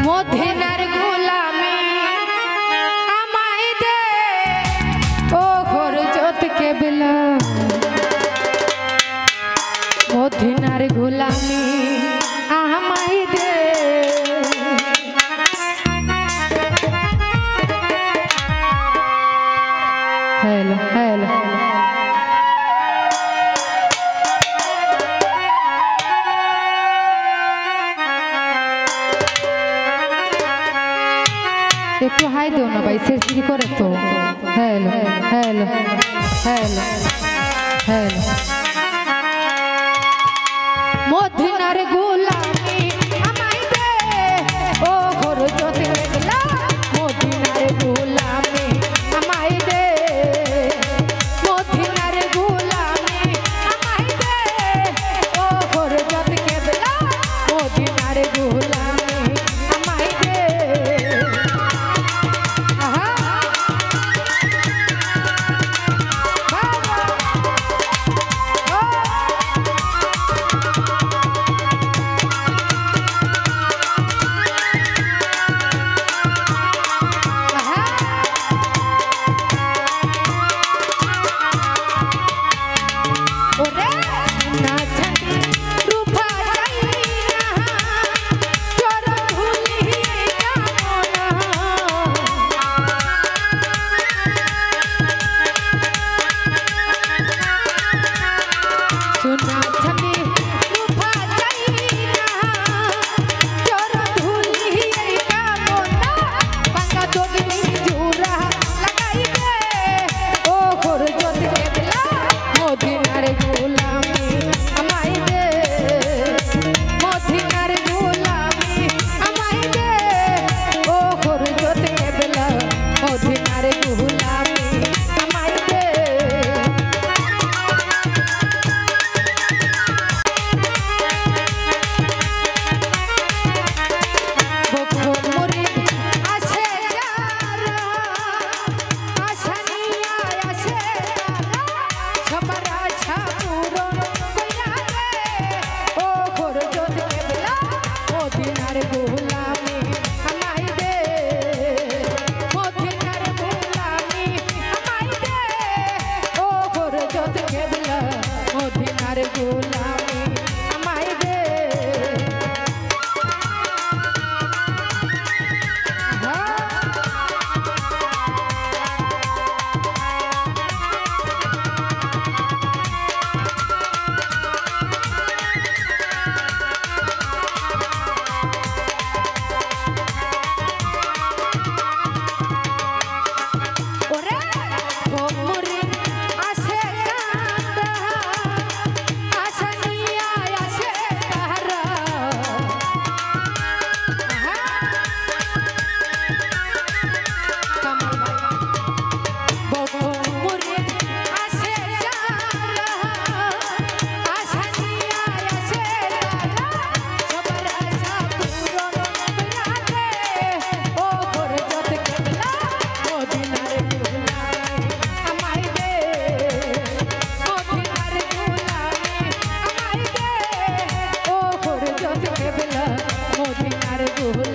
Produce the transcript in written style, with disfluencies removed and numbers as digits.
মদিনার গোলামি আমায় দে ও হযরত কেবলা মদিনার গোলামি আমায় দে हेलो हेलो একটু হাই দিও না ভাই সেরসি করে তো हेलो हेलो हेलो हेलो মদিনার গোলামি আমায় দে ও হযরত কেবলা মদিনার গোলামি আমায় দে মদিনার গোলামি আমায় দে ও হযরত কেবলা মদিনার গোলামি আমায় দে আহা বাবা ও মদিনার গোলামি